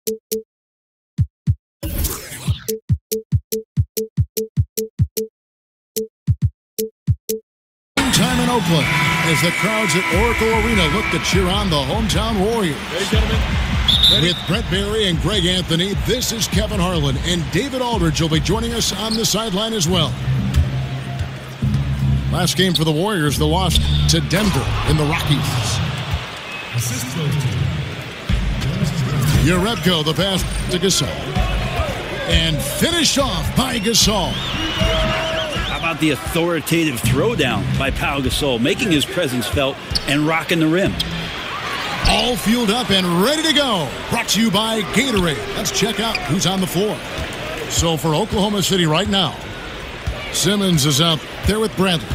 Time in Oakland as the crowds at Oracle Arena look to cheer on the hometown Warriors. Hey, gentlemen. Ready? With Brett Barry and Greg Anthony, this is Kevin Harlan, and David Aldridge will be joining us on the sideline as well. Last game for the Warriors, the loss to Denver in the Rockies. Jerebko, the pass to Gasol. And finished off by Gasol. How about the authoritative throwdown by Pau Gasol, making his presence felt and rocking the rim. All fueled up and ready to go. Brought to you by Gatorade. Let's check out who's on the floor. So for Oklahoma City right now, Simmons is out there with Bradley.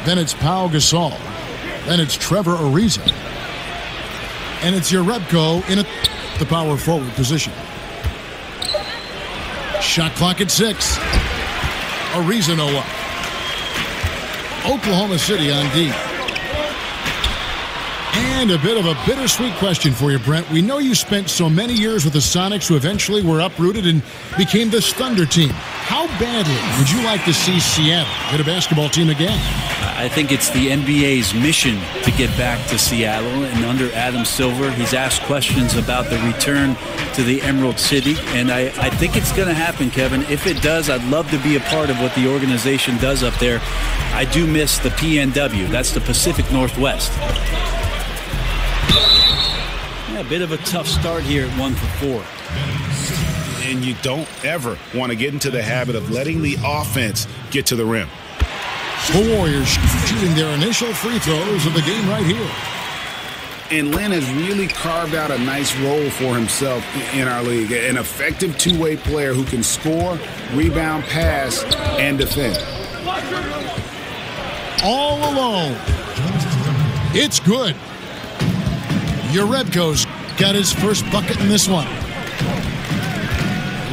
Then it's Pau Gasol. Then it's Trevor Ariza. And it's Jerebko in the power forward position. Shot clock at 6. Ariza no up. Oklahoma City on D. And a bit of a bittersweet question for you, Brent. We know you spent so many years with the Sonics who eventually were uprooted and became the Thunder team. How badly would you like to see Seattle get a basketball team again? I think it's the NBA's mission to get back to Seattle. And under Adam Silver, he's asked questions about the return to the Emerald City. And I think it's going to happen, Kevin. If it does, I'd love to be a part of what the organization does up there. I do miss the PNW. That's the Pacific Northwest. Yeah, a bit of a tough start here at 1 for 4. And you don't ever want to get into the habit of letting the offense get to the rim. The Warriors shooting their initial free throws of the game right here. And Lynn has really carved out a nice role for himself in our league. An effective two-way player who can score, rebound, pass, and defend. All alone. It's good. Jerebko's got his first bucket in this one.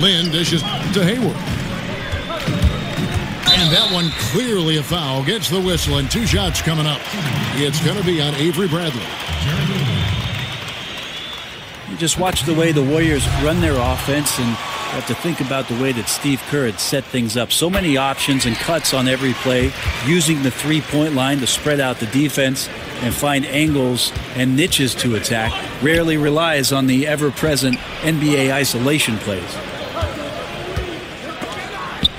Lynn dishes to Hayward. And that one clearly a foul. Gets the whistle and 2 shots coming up. It's going to be on Avery Bradley. You just watch the way the Warriors run their offense, and you have to think about the way that Steve Kerr had set things up. So many options and cuts on every play, using the three-point line to spread out the defense and find angles and niches to attack. Rarely relies on the ever-present NBA isolation plays.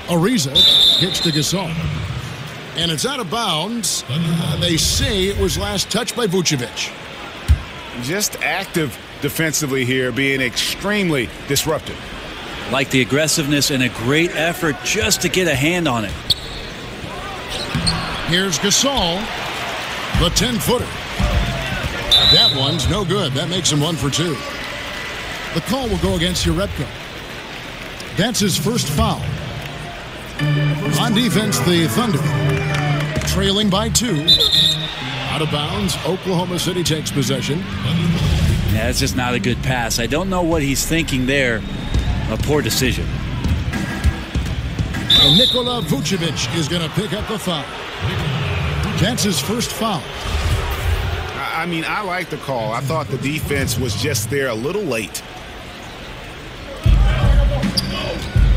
Ariza hits to Gasol. And it's out of bounds. They say it was last touched by Vucevic. Just active defensively here, being extremely disruptive. Like the aggressiveness and a great effort just to get a hand on it. Here's Gasol, the 10-footer. That one's no good. That makes him 1 for 2. The call will go against Jerebko. That's his first foul. On defense, the Thunder trailing by 2. Out of bounds, Oklahoma City takes possession. Yeah, it's just not a good pass. I don't know what he's thinking there. A poor decision. And Nikola Vucevic is going to pick up the foul. That's his first foul. I mean, I like the call. I thought the defense was just there a little late.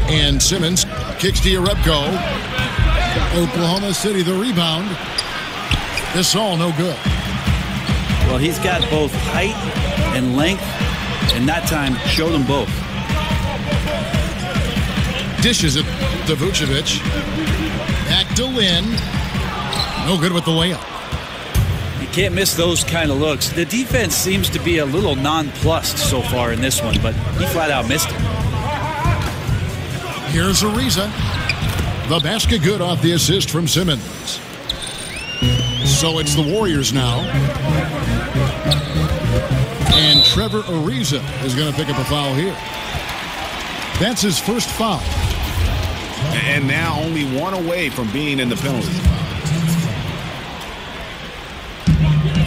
And Simmons kicks to Jerebko. Oklahoma City the rebound. This all no good. Well, he's got both height and length, and that time showed them both. Dishes it to Vucevic. Back to Lynn. No good with the layup. You can't miss those kind of looks. The defense seems to be a little nonplussed so far in this one, but he flat out missed it. Here's Ariza. The basket good off the assist from Simmons. So it's the Warriors now. And Trevor Ariza is going to pick up a foul here. That's his first foul. And now only 1 away from being in the penalty.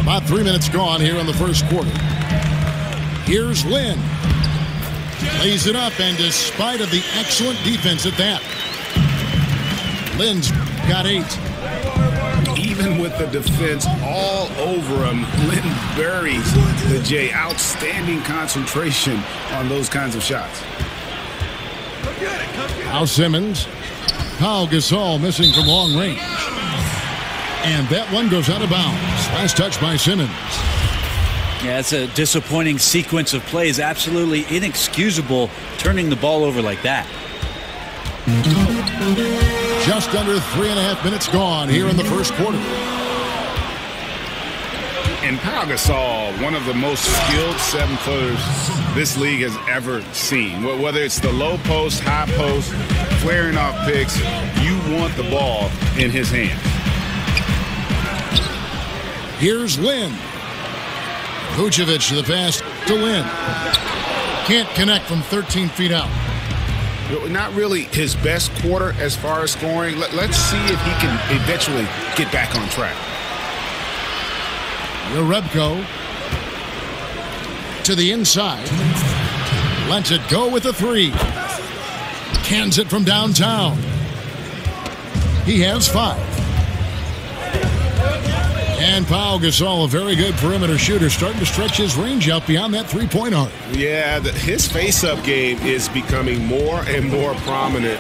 About 3 minutes gone here in the first quarter. Here's Lynn. Lays it up, and despite of the excellent defense at that, Lynn's got 8. Even with the defense all over him. Lynn buries the J. Outstanding concentration on those kinds of shots. Now Simmons. Pau Gasol missing from long range. And that one goes out of bounds. Last touch by Simmons. Yeah, it's a disappointing sequence of plays. Absolutely inexcusable turning the ball over like that. Just under 3.5 minutes gone here in the first quarter. And Pau Gasol, one of the most skilled 7-footers this league has ever seen. Whether it's the low post, high post, flaring off picks, you want the ball in his hand. Here's Lynn. Vucevic to the pass to Lynn. Can't connect from 13 feet out. Not really his best quarter as far as scoring. Let's see if he can eventually get back on track. Jerebko to the inside. Lets it go with a three. Cans it from downtown. He has 5. And Pau Gasol, a very good perimeter shooter, starting to stretch his range out beyond that three-point arc. Yeah, his face-up game is becoming more and more prominent.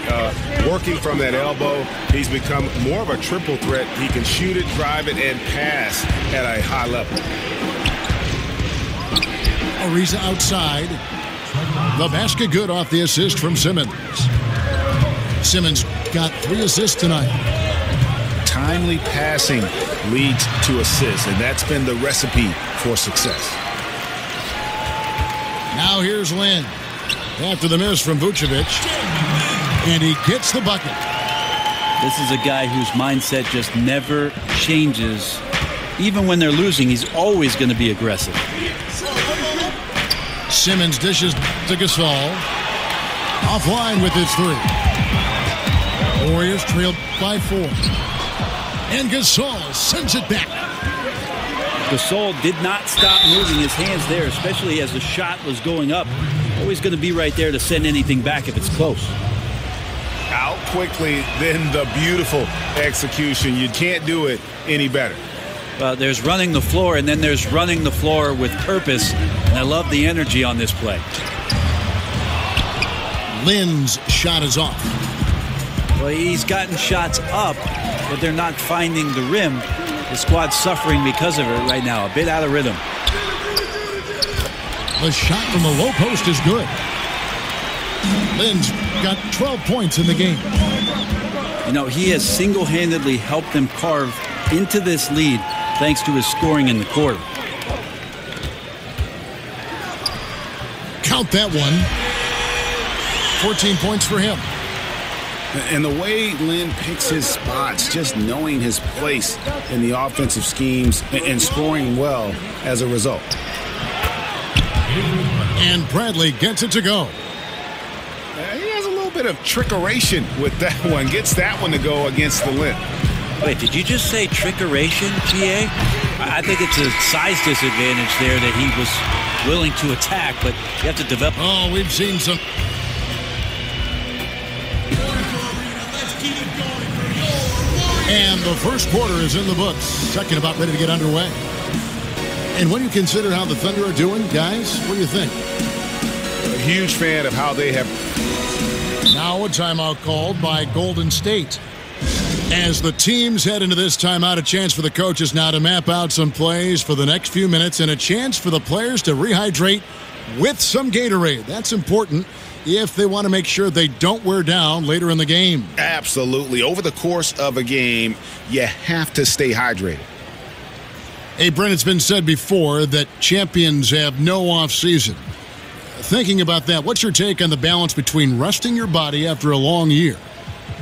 Working from that elbow, he's become more of a triple threat. He can shoot it, drive it, and pass at a high level. Ariza outside. The basket good off the assist from Simmons. Simmons got 3 assists tonight. Timely passing leads to assists, and that's been the recipe for success. Now here's Lynn. After the miss from Vucevic. And he gets the bucket. This is a guy whose mindset just never changes. Even when they're losing, he's always going to be aggressive. Simmons dishes to Gasol. Offline with his 3. Warriors trailed by 4. And Gasol sends it back. Gasol did not stop moving his hands there, especially as the shot was going up. Always going to be right there to send anything back if it's close. Out quickly, then the beautiful execution. You can't do it any better. There's running the floor, and then there's running the floor with purpose. And I love the energy on this play. Lynn's shot is off. Well, he's gotten shots up, but they're not finding the rim. The squad's suffering because of it right now. A bit out of rhythm. The shot from the low post is good. Lynn's got 12 points in the game. You know, he has single-handedly helped them carve into this lead thanks to his scoring in the quarter. Count that one. 14 points for him. And the way Lynn picks his spots, just knowing his place in the offensive schemes and scoring well as a result. And Bradley gets it to go. He has a little bit of trickeration with that one. Gets that one to go against the Lynn. Wait, did you just say trickeration, TA? I think it's a size disadvantage there that he was willing to attack, but you have to develop. Oh, we've seen some. And the first quarter is in the books. Second about ready to get underway. And when you consider how the Thunder are doing, guys, what do you think? A huge fan of how they have. Now a timeout called by Golden State. As the teams head into this timeout, a chance for the coaches now to map out some plays for the next few minutes and a chance for the players to rehydrate with some Gatorade. That's important if they want to make sure they don't wear down later in the game. Absolutely. Over the course of a game, you have to stay hydrated. Hey, Brent, it's been said before that champions have no off season. Thinking about that, what's your take on the balance between resting your body after a long year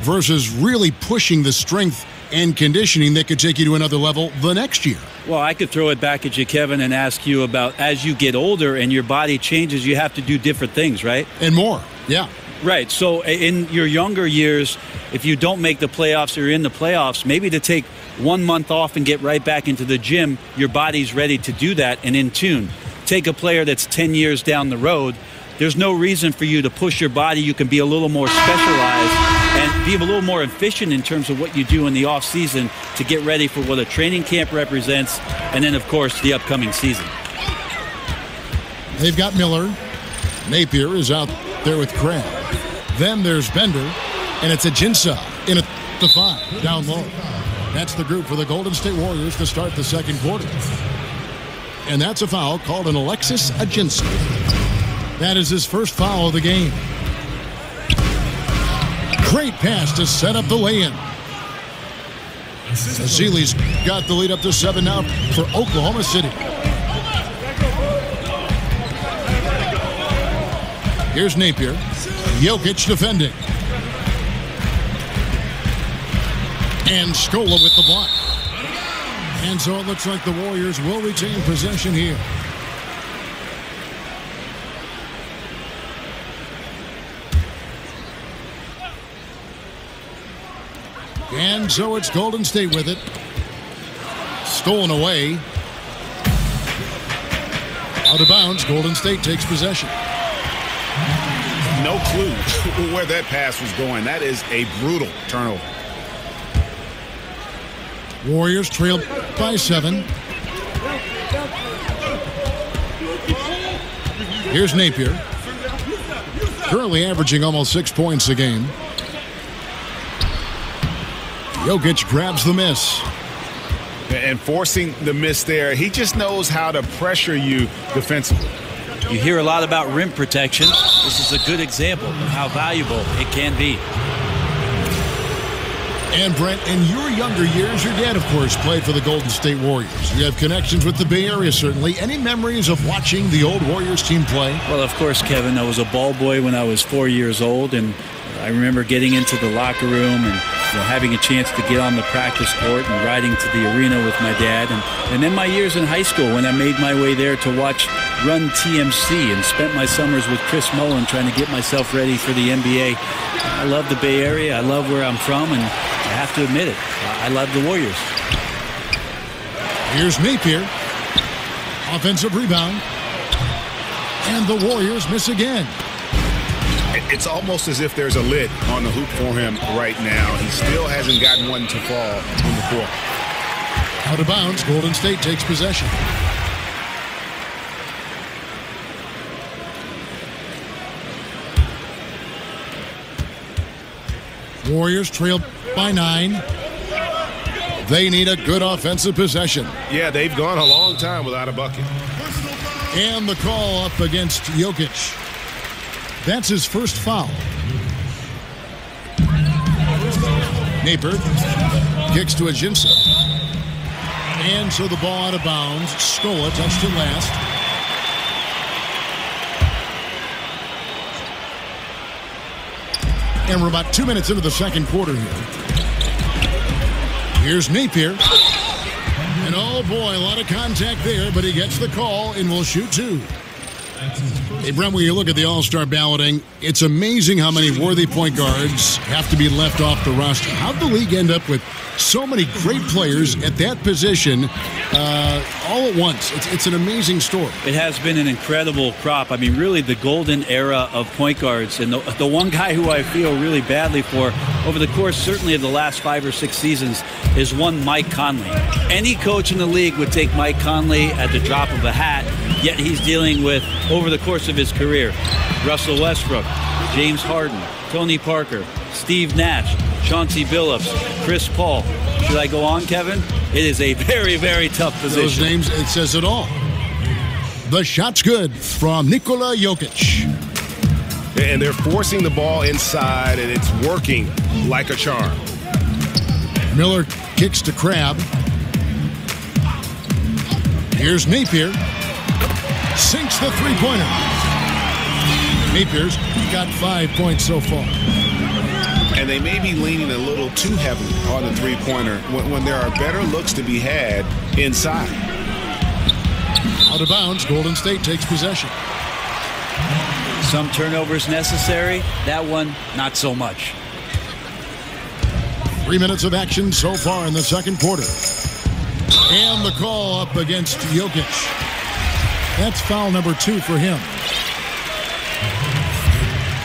versus really pushing the strength and conditioning that could take you to another level the next year? Well, I could throw it back at you, Kevin, and ask you about as you get older and your body changes, you have to do different things, right? And more, yeah. Right. So in your younger years, if you don't make the playoffs or you're in the playoffs, maybe to take 1 month off and get right back into the gym, your body's ready to do that and in tune. Take a player that's 10 years down the road, there's no reason for you to push your body. You can be a little more specialized and be a little more efficient in terms of what you do in the off season to get ready for what a training camp represents, and then, of course, the upcoming season. They've got Miller. Napier is out there with Crabb. Then there's Bender, and it's Ajinça in at the 5, down low. That's the group for the Golden State Warriors to start the second quarter. And that's a foul called an Alexis Ajinça. That is his first foul of the game. Great pass to set up the lay-in. Azili's got the lead up to 7 now for Oklahoma City. Here's Napier. Jokic defending. And Scola with the block. And so it looks like the Warriors will retain possession here. And so it's Golden State with it. Stolen away. Out of bounds. Golden State takes possession. No clue where that pass was going. That is a brutal turnover. Warriors trail by 7. Here's Napier. Currently averaging almost 6 points a game. Jokic grabs the miss. And forcing the miss there, he just knows how to pressure you defensively. You hear a lot about rim protection. This is a good example of how valuable it can be. And Brent, in your younger years, your dad, of course, played for the Golden State Warriors. You have connections with the Bay Area, certainly. Any memories of watching the old Warriors team play? Well, of course, Kevin. I was a ball boy when I was 4 years old, and I remember getting into the locker room and having a chance to get on the practice court and riding to the arena with my dad. And then my years in high school when I made my way there to watch Run TMC and spent my summers with Chris Mullin trying to get myself ready for the NBA. I love the Bay Area. I love where I'm from, and I have to admit it, I love the Warriors. Here's Napier. Offensive rebound. And the Warriors miss again. It's almost as if there's a lid on the hoop for him right now. He still hasn't gotten one to fall on the floor. Out of bounds, Golden State takes possession. Warriors trail by 9. They need a good offensive possession. Yeah, they've gone a long time without a bucket. And the call up against Jokic. That's his first foul. Napier kicks to Ajinça. And so the ball out of bounds. Scola touched it last. And we're about 2 minutes into the second quarter here. Here's Napier. And oh boy, a lot of contact there, but he gets the call and will shoot 2. Hey, Brent, when you look at the All-Star balloting, it's amazing how many worthy point guards have to be left off the roster. How'd the league end up with so many great players at that position all at once? It's an amazing story. It has been an incredible crop. I mean, really the golden era of point guards. And the one guy who I feel really badly for over the course, certainly of the last 5 or 6 seasons, is one Mike Conley. Any coach in the league would take Mike Conley at the drop of a hat, yet he's dealing with, over the course of his career, Russell Westbrook, James Harden, Tony Parker, Steve Nash, Chauncey Billups, Chris Paul. Should I go on, Kevin? It is a very, very tough position. Those names, it says it all. The shot's good from Nikola Jokic. And they're forcing the ball inside, and it's working like a charm. Miller kicks to Crabb. Here's Napier. Sinks the three-pointer. Napier's got 5 points so far. And they may be leaning a little too heavily on the three-pointer when there are better looks to be had inside. Out of bounds, Golden State takes possession. Some turnovers necessary. That one, not so much. 3 minutes of action so far in the second quarter. And the call up against Jokic. That's foul number 2 for him.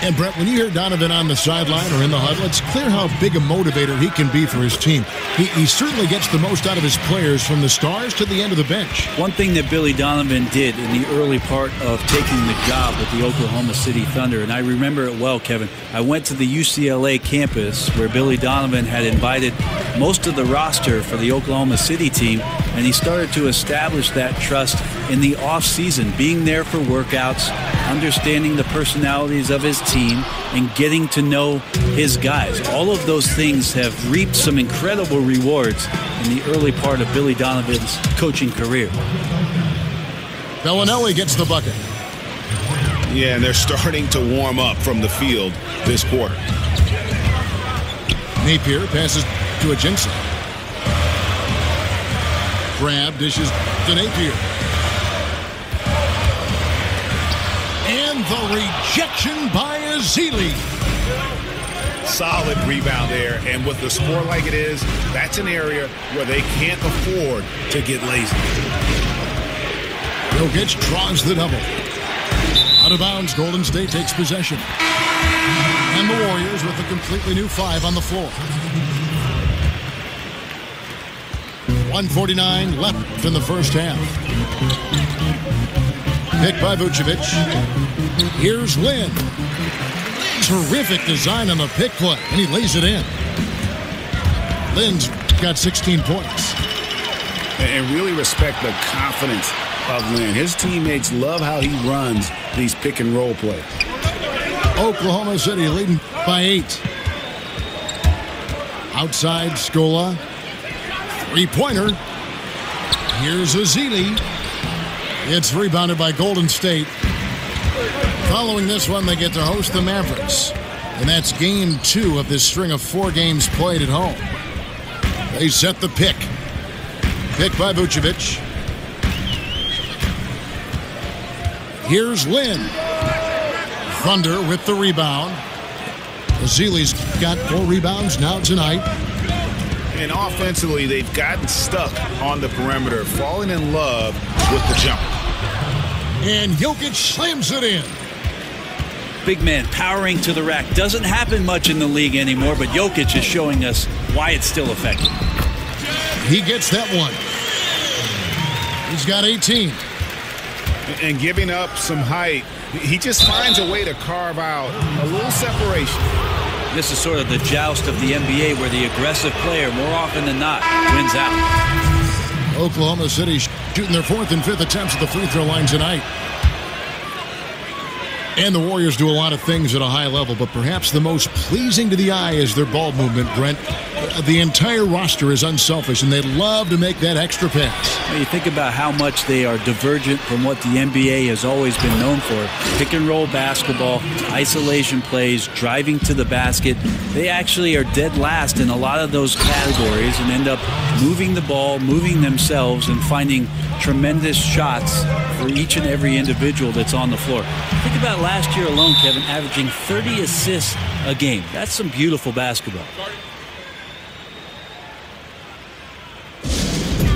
And, Brett, when you hear Donovan on the sideline or in the huddle, it's clear how big a motivator he can be for his team. He certainly gets the most out of his players from the stars to the end of the bench. One thing that Billy Donovan did in the early part of taking the job with the Oklahoma City Thunder, and I remember it well, Kevin, I went to the UCLA campus where Billy Donovan had invited most of the roster for the Oklahoma City team, and he started to establish that trust in the off-season, being there for workouts, understanding the personalities of his team, and getting to know his guys. All of those things have reaped some incredible rewards in the early part of Billy Donovan's coaching career. Bellinelli gets the bucket. Yeah, and they're starting to warm up from the field this quarter. Napier passes to Ajinça. Grab dishes to Napier. And the rejection by Ezeli. Solid rebound there, and with the score like it is, that's an area where they can't afford to get lazy. Jokic draws the double. Out of bounds, Golden State takes possession. And the Warriors with a completely new 5 on the floor. 1:49 left in the first half. Pick by Vucevic. Here's Lynn. Terrific design on the pick play, and he lays it in. Lynn's got 16 points. And really respect the confidence of Lynn. His teammates love how he runs these pick and roll plays. Oklahoma City leading by 8. Outside Scola. Three-pointer. Here's Ezeli. It's rebounded by Golden State. Following this one, they get to host the Mavericks. And that's game 2 of this string of 4 games played at home. They set the pick. Pick by Vucevic. Here's Lynn. Thunder with the rebound. Ezeli's got 4 rebounds now tonight. And offensively, they've gotten stuck on the perimeter, falling in love with the jump. And Jokic slams it in. Big man powering to the rack. Doesn't happen much in the league anymore, but Jokic is showing us why it's still effective. He gets that one. He's got 18. And giving up some height, he just finds a way to carve out a little separation. This is sort of the joust of the NBA where the aggressive player, more often than not, wins out. Oklahoma City shooting their 4th and 5th attempts at the free throw line tonight. And the Warriors do a lot of things at a high level, but perhaps the most pleasing to the eye is their ball movement, Brent. The entire roster is unselfish, and they love to make that extra pass. When you think about how much they are divergent from what the NBA has always been known for, pick-and-roll basketball, isolation plays, driving to the basket, they actually are dead last in a lot of those categories and end up moving the ball, moving themselves, and finding tremendous shots for each and every individual that's on the floor. Think about last year alone, Kevin, averaging 30 assists a game. That's some beautiful basketball.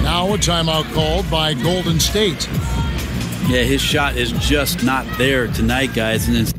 Now a timeout called by Golden State. Yeah, his shot is just not there tonight, guys. And